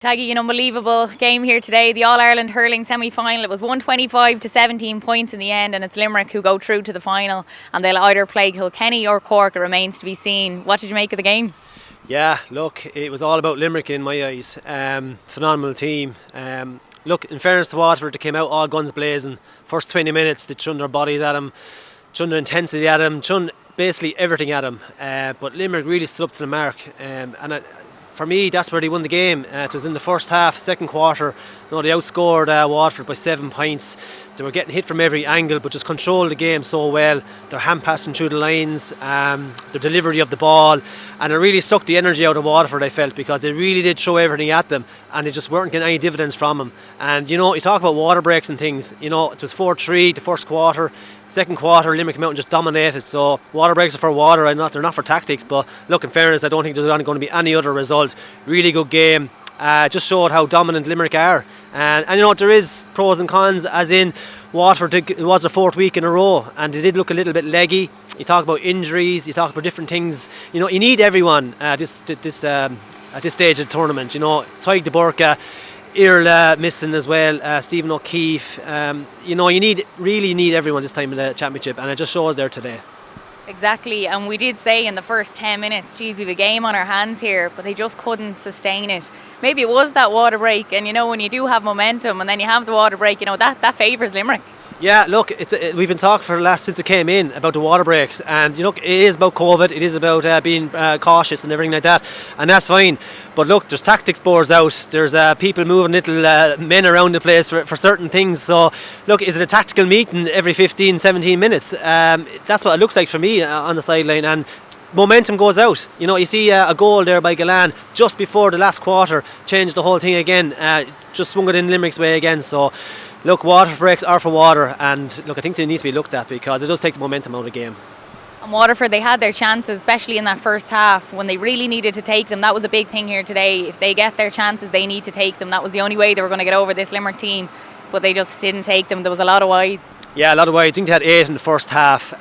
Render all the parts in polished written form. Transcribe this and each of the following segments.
Taggy, an unbelievable game here today. The All-Ireland Hurling semi-final. It was 125 to 17 points in the end, and it's Limerick who go through to the final, and they'll either play Kilkenny or Cork. It remains to be seen. What did you make of the game? Yeah, look, it was all about Limerick in my eyes. Phenomenal team. Look, in fairness to Waterford, they came out all guns blazing. First 20 minutes, they threw their bodies at him, threw their intensity at him, threw basically everything at him. But Limerick really stood up to the mark. For me, that's where they won the game. It was in the first half, second quarter. They outscored Waterford by 7 points. They were getting hit from every angle, but just controlled the game so well. Their hand passing through the lines, the delivery of the ball, and it really sucked the energy out of Waterford, I felt, because they really did throw everything at them, and they just weren't getting any dividends from them. And you talk about water breaks and things. It was 4-3 the first quarter. Second quarter, Limerick came out and just dominated. So water breaks are for water, and they're not for tactics. But look, in fairness, I don't think there's going to be any other result. Really good game. Just showed how dominant Limerick are. And there is pros and cons, as in Waterford, it was the fourth week in a row, and they did look a little bit leggy. You talk about injuries, you talk about different things. You need everyone at this stage of the tournament. Tyg de Burka, Irla missing as well, Stephen O'Keefe. You really need everyone this time in the championship, and it just shows there today. Exactly, and we did say in the first 10 minutes, geez, we have a game on our hands here, but they just couldn't sustain it. Maybe it was that water break, and when you do have momentum and then you have the water break, that favours Limerick. Yeah, look, we've been talking since it came in about the water breaks, and it is about COVID, it is about being cautious and everything like that, and that's fine. But look, there's tactics boards out, there's people moving little men around the place for certain things. So look, is it a tactical meeting every 15-17 minutes? That's what it looks like for me on the sideline, and momentum goes out. You see a goal there by Galan just before the last quarter, changed the whole thing again, just swung it in Limerick's way again. So look, water breaks are for water, and look, I think they need to be looked at because it does take the momentum out of the game. And Waterford, they had their chances, especially in that first half when they really needed to take them. That was a big thing here today. If they get their chances, they need to take them. That was the only way they were going to get over this Limerick team, but they just didn't take them. There was a lot of wides. Yeah, a lot of wides. I think they had 8 in the first half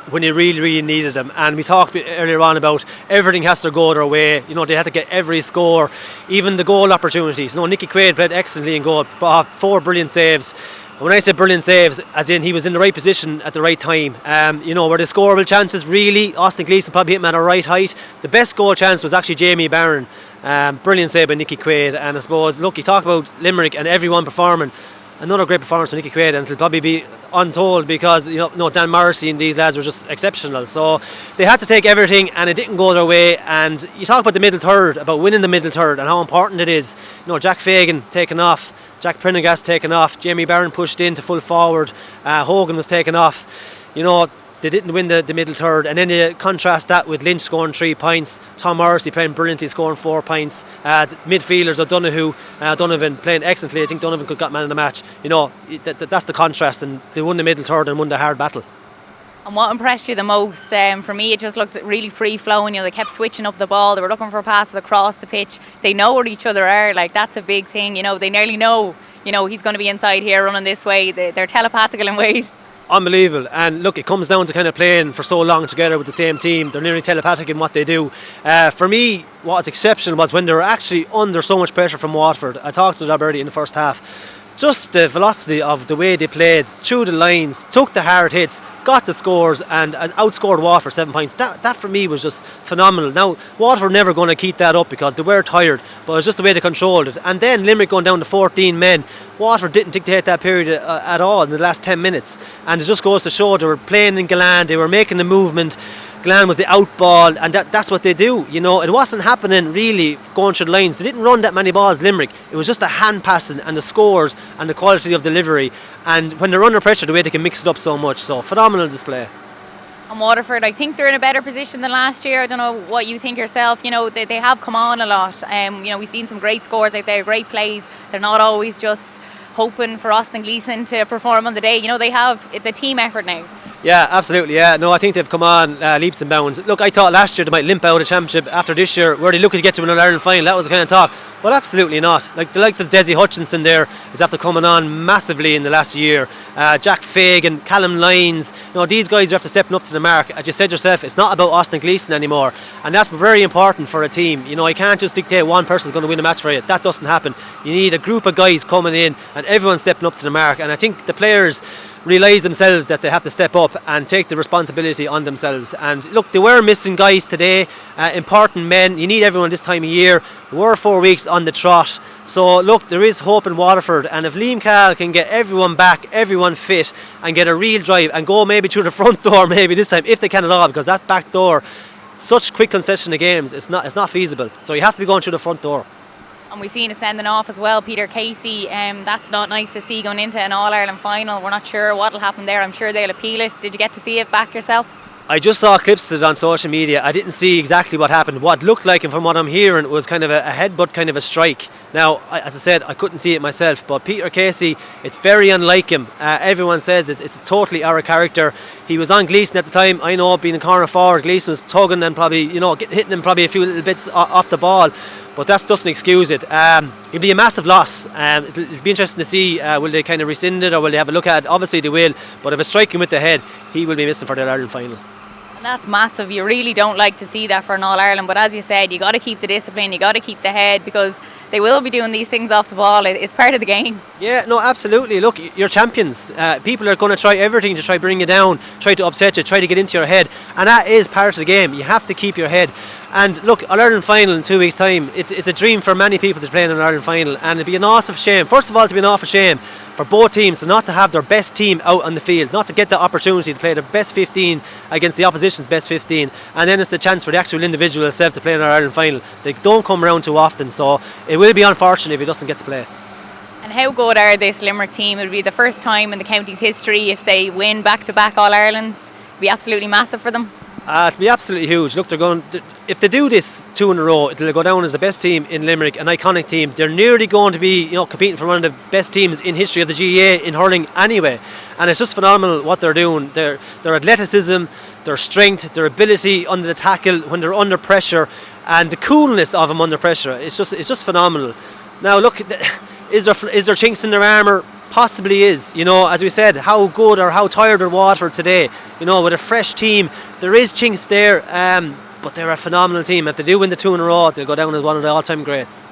when they really, really needed them. And we talked earlier on about everything has to go their way. They had to get every score, even the goal opportunities. Nicky Quaid played excellently in goal, 4 brilliant saves. When I say brilliant saves, as in he was in the right position at the right time. Were the scoreable chances really? Austin Gleeson probably hit him at a right height. The best goal chance was actually Jamie Barron. Brilliant save by Nicky Quaid. And I suppose, look, you talk about Limerick and everyone performing. Another great performance from Nicky Quaid, and it'll probably be untold because Dan Morrissey and these lads were just exceptional. So they had to take everything, and it didn't go their way. And you talk about the middle third, about winning the middle third, and how important it is. Jack Fagan taken off, Jack Prendergast taken off, Jamie Barron pushed into full forward, Hogan was taken off. They didn't win the middle third, and then you contrast that with Lynch scoring 3 points, Tom Morrissey playing brilliantly, scoring 4 points, midfielders Donovan playing excellently. I think Donovan could have got man of the match. That's the contrast, and they won the middle third and won the hard battle. And what impressed you the most? For me, it just looked really free flowing. They kept switching up the ball. They were looking for passes across the pitch. They know where each other are. That's a big thing. They nearly know. He's going to be inside here, running this way. They're telepathical in ways. Unbelievable. And look, it comes down to kind of playing for so long together with the same team. They're nearly telepathic in what they do. For me, what was exceptional was when they were actually under so much pressure from Waterford. I talked to that early in the first half. Just the velocity of the way they played through the lines, took the hard hits, got the scores, and outscored Waterford 7 points. That for me was just phenomenal. Now, Waterford were never going to keep that up because they were tired, but it was just the way they controlled it. And then Limerick going down to 14 men. Waterford didn't dictate that period at all in the last 10 minutes. And it just goes to show they were playing in Galan, they were making the movement. Galan was the outball, and that's what they do. It wasn't happening really going through the lines. They didn't run that many balls, Limerick. It was just the hand passing and the scores and the quality of delivery. And when they're under pressure, the way they can mix it up so much. So phenomenal display. And Waterford, I think they're in a better position than last year. I don't know what you think yourself. They have come on a lot. We've seen some great scores out there, great plays. They're not always just hoping for Austin Gleeson to perform on the day. It's a team effort now. Yeah, absolutely. Yeah, no, I think they've come on leaps and bounds. Look, I thought last year they might limp out of the championship after this year. Were they looking to get to an All-Ireland final? That was the kind of talk. Well, absolutely not. Like the likes of Desi Hutchinson there is after coming on massively in the last year. Jack Fagan, Callum Lyons, these guys are after stepping up to the mark. As you said yourself, it's not about Austin Gleeson anymore, and that's very important for a team. You can't just dictate one person's going to win a match for you. That doesn't happen. You need a group of guys coming in and everyone stepping up to the mark, and I think the players realise themselves that they have to step up and take the responsibility on themselves. And look, they were missing guys today, important men. You need everyone this time of year. There were 4 weeks on the trot, so look, there is hope in Waterford, and if Liam Cahill can get everyone back, everyone fit, and get a real drive and go maybe through the front door maybe this time, if they can at all, because that back door, such quick concession of games, it's not feasible, so you have to be going through the front door. And we've seen a sending off as well, Peter Casey. That's not nice to see going into an All-Ireland final. We're not sure what will happen there. I'm sure they'll appeal it. Did you get to see it back yourself? I just saw clips of it on social media. I didn't see exactly what happened. What looked like, and from what I'm hearing, was kind of a headbutt, kind of a strike. Now, as I said, I couldn't see it myself, but Peter Casey, it's very unlike him. Everyone says it's totally out of character. He was on Gleeson at the time. I know, being a corner forward, Gleeson was tugging and probably, hitting him probably a few little bits off the ball. But that doesn't excuse it. It'll be a massive loss. It'll be interesting to see, will they kind of rescind it or will they have a look at it? Obviously they will, but if it's striking with the head, he will be missing for the Ireland final. And that's massive. You really don't like to see that for an All-Ireland, but as you said, you got to keep the discipline, you got to keep the head, because they will be doing these things off the ball. It's part of the game. Yeah, no, absolutely. Look, you're champions. People are going to try everything to try bring you down, try to upset you, try to get into your head, and that is part of the game. You have to keep your head. And look, an Ireland final in 2 weeks' time, it's a dream for many people to play in an Ireland final, and it'd be an awful shame. First of all, to be an awful shame for both teams to not to have their best team out on the field, not to get the opportunity to play the best 15 against the opposition's best 15, and then it's the chance for the actual individual itself to play in an Ireland final. They don't come around too often, so it will be unfortunate if he doesn't get to play. And how good are this Limerick team? It would be the first time in the county's history if they win back-to-back All-Irelands. It would be absolutely massive for them. It'll be absolutely huge. Look, if they do this 2 in a row, it'll go down as the best team in Limerick, an iconic team. They're nearly going to be, competing for one of the best teams in history of the GAA in hurling anyway. And it's just phenomenal what they're doing. Their athleticism, their strength, their ability under the tackle when they're under pressure, and the coolness of them under pressure. It's just phenomenal. Now, look, is there chinks in their armour? Possibly is. As we said, how good or how tired are Waterford today? With a fresh team, there is chinks there, but they're a phenomenal team. If they do win the 2 in a row, they'll go down as one of the all-time greats.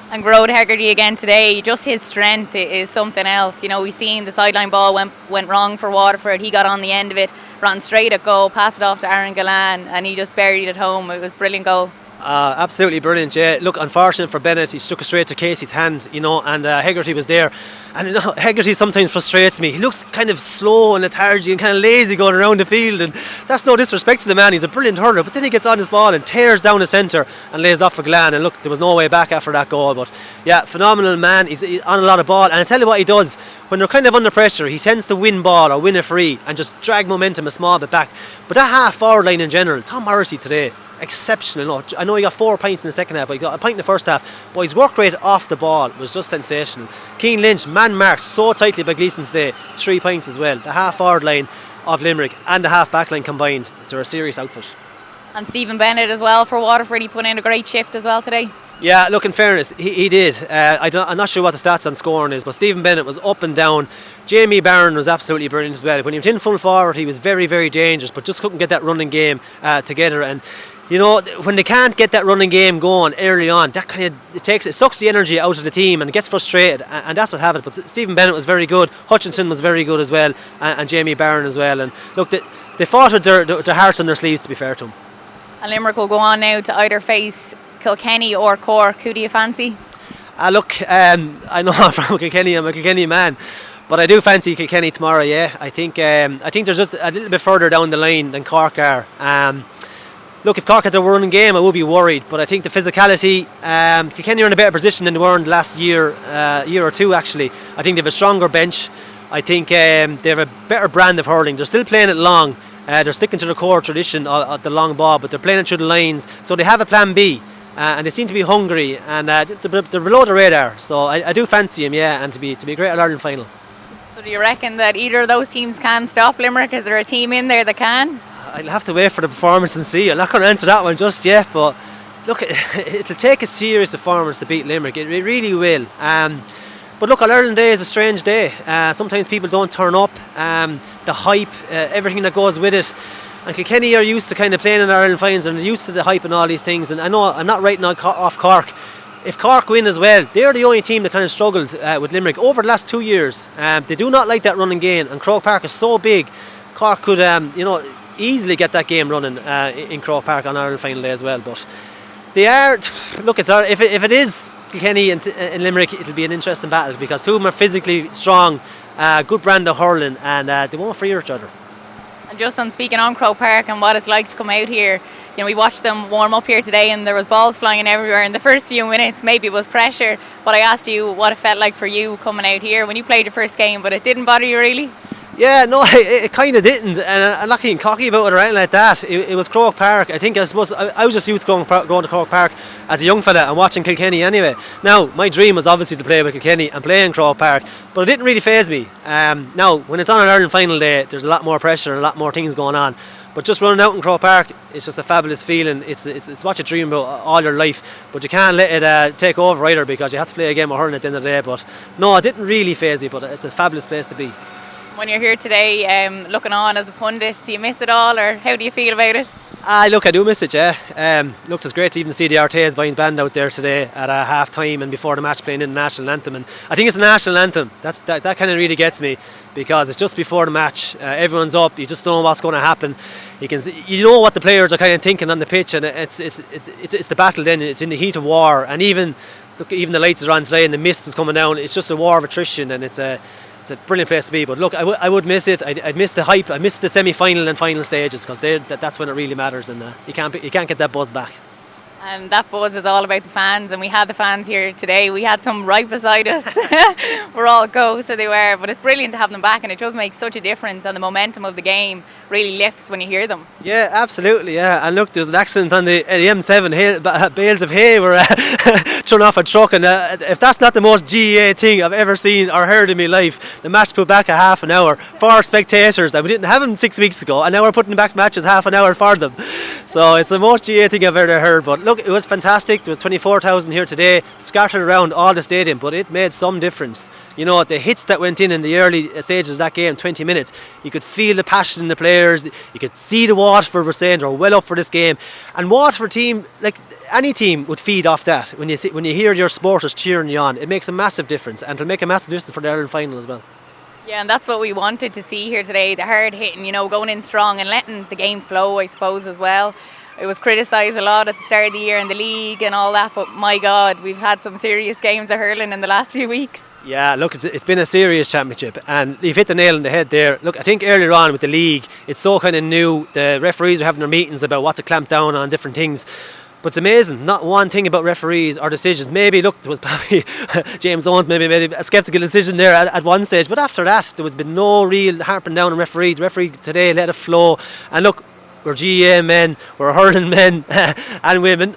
And Aidan Taggy again today, just his strength is something else. We've seen the sideline ball went wrong for Waterford. He got on the end of it, ran straight at goal, passed it off to Aaron Gillan, and he just buried it home. It was a brilliant goal. Absolutely brilliant, yeah. Look, unfortunate for Bennett, he stuck it straight to Casey's hand, and Hegarty was there. And Hegarty sometimes frustrates me. He looks kind of slow and lethargic and kind of lazy going around the field, and that's no disrespect to the man. He's a brilliant hurler, but then he gets on his ball and tears down the centre and lays off for Glan. And look, there was no way back after that goal. But yeah, phenomenal man. He's on a lot of ball, and I tell you what he does when they're kind of under pressure. He tends to win ball or win a free and just drag momentum a small bit back. But that half forward line in general, Tom Morrissey today, exceptional. I know he got 4 points in the second half, but he got a point in the first half, but his work rate off the ball was just sensational. Keane Lynch, man marked so tightly by Gleeson today, 3 points as well. The half forward line of Limerick and the half back line combined, they're a serious outfit. And Stephen Bennett as well for Waterford, he put in a great shift as well today. Yeah, look, in fairness, he did. I'm not sure what the stats on scoring is, but Stephen Bennett was up and down. Jamie Barron was absolutely brilliant as well. When he was in full forward, he was very, very dangerous, but just couldn't get that running game together. And when they can't get that running game going early on, that it sucks the energy out of the team and gets frustrated, and that's what happened. But Stephen Bennett was very good, Hutchinson was very good as well, and Jamie Barron as well. And look, they fought with their hearts on their sleeves, to be fair to them. And Limerick will go on now to either face Kilkenny or Cork. Who do you fancy? Look, I know I'm from Kilkenny, I'm a Kilkenny man, but I do fancy Kilkenny tomorrow. Yeah, I think they're just a little bit further down the line than Cork are. Look, if Cork had their running game, I would be worried, but I think the physicality, Kilkenny are in a better position than they were in the last year or two actually. I think they have a stronger bench. I think they have a better brand of hurling. They're still playing it long. They're sticking to the core tradition of the long ball, but they're playing it through the lines, so they have a plan B. And they seem to be hungry, and they're below the radar. So I do fancy him, yeah, and to be a great All-Ireland final. So do you reckon that either of those teams can stop Limerick? Is there a team in there that can? I'll have to wait for the performance and see. I'm not going to answer that one just yet, but look, it'll take a serious performance to beat Limerick. It really will. But look, All-Ireland Day is a strange day. Sometimes people don't turn up. The hype, everything that goes with it. And Kilkenny are used to kind of playing in Ireland finals and they're used to the hype and all these things. And I know I'm not writing off Cork. If Cork win as well, they're the only team that kind of struggled with Limerick over the last 2 years. They do not like that running game, and Croke Park is so big. Cork could, easily get that game running in Croke Park on Ireland final day as well. But they are. Look, if it is Kilkenny and Limerick, it'll be an interesting battle because two of them are physically strong, good brand of hurling, and they won't fear each other. And just on speaking on Croke Park and what it's like to come out here, we watched them warm up here today and there was balls flying everywhere in the first few minutes. Maybe it was pressure, but I asked you what it felt like for you coming out here when you played your first game, but it didn't bother you really? Yeah, no, it kind of didn't, and I'm not being cocky about it or anything like that. It was Croke Park. I suppose I was just used to going to Croke Park as a young fella and watching Kilkenny anyway. Now, my dream was obviously to play with Kilkenny and play in Croke Park, but it didn't really faze me. Now, when it's on an Ireland final day, there's a lot more pressure and a lot more things going on. But just running out in Croke Park, it's just a fabulous feeling. It's what you dream about all your life, but you can't let it take over either because you have to play a game of hurling at the end of the day. But no, it didn't really faze me, but it's a fabulous place to be. When you're here today, looking on as a pundit, do you miss it all, or how do you feel about it? Look, I do miss it, yeah. Looks, it's great to even see the Artays band out there today at half time and before the match playing in the national anthem. And I think it's the national anthem. That kind of really gets me because it's just before the match. Everyone's up. You just don't know what's going to happen. You know what the players are kind of thinking on the pitch, and it's the battle. Then it's in the heat of war, and even the lights are on today and the mist is coming down. It's just a war of attrition, and it's a brilliant place to be. But look, I would miss it. I'd miss the hype. I miss the semi-final and final stages because that's when it really matters, and you can't get that buzz back. And that buzz is all about the fans, and we had the fans here today. We had some right beside us. We're all go, so they were. But it's brilliant to have them back, and it does make such a difference, and the momentum of the game really lifts when you hear them. Yeah, absolutely, yeah. And look, there's an accident on the M7. Bales of hay were thrown off a truck, and if that's not the most GAA thing I've ever seen or heard in my life, the match put back a half an hour for spectators. And we didn't have them 6 weeks ago, and now we're putting back matches half an hour for them. So it's the most GAA thing I've ever heard. But look, it was fantastic. There was 24,000 here today, scattered around all the stadium, but it made some difference. The hits that went in the early stages of that game, 20 minutes, you could feel the passion in the players. You could see the Waterford were saying they're well up for this game. And Waterford team, like any team, would feed off that. When you hear your supporters cheering you on, it makes a massive difference, and it'll make a massive difference for the Ireland final as well. Yeah, and that's what we wanted to see here today, the hard hitting, going in strong and letting the game flow, I suppose, as well. It was criticised a lot at the start of the year in the league and all that, but my God, we've had some serious games of hurling in the last few weeks. Yeah, look, it's been a serious championship, and you've hit the nail on the head there. Look, I think earlier on with the league, it's so kind of new. The referees are having their meetings about what to clamp down on, different things. But it's amazing, not one thing about referees or decisions. Maybe, look, there was probably James Owens maybe made a sceptical decision there at one stage, but after that, there was been no real harping down on referees. Referee today let it flow, and look, we're GAA men, we're hurling men and women,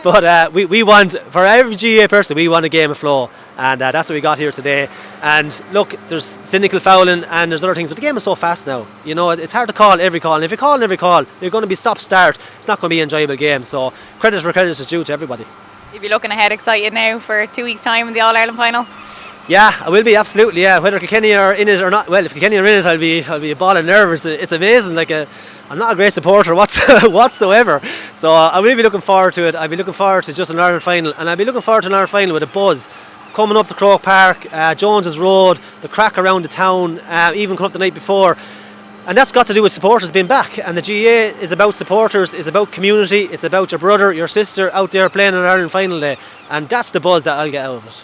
but we want, for every GAA person, we want a game of flow, and that's what we got here today. And look, there's cynical fouling and there's other things, but the game is so fast now. It's hard to call every call, and if you call every call, you're going to be stop-start. It's not going to be an enjoyable game, so credit where credit is due to everybody. You'll be looking ahead excited now for 2 weeks' time in the All-Ireland final? Yeah, I will be, absolutely, yeah. Whether Kilkenny are in it or not, well, if Kilkenny are in it, I'll be a ball of nerves. It's amazing, I'm not a great supporter whatsoever. So I will be looking forward to it. I'll be looking forward to just an Ireland final, and I'll be looking forward to an Ireland final with a buzz. Coming up to Croke Park, Jones's Road, the crack around the town, even coming up the night before. And that's got to do with supporters being back. And the GAA is about supporters, it's about community, it's about your brother, your sister out there playing on Ireland final day. And that's the buzz that I'll get out of it.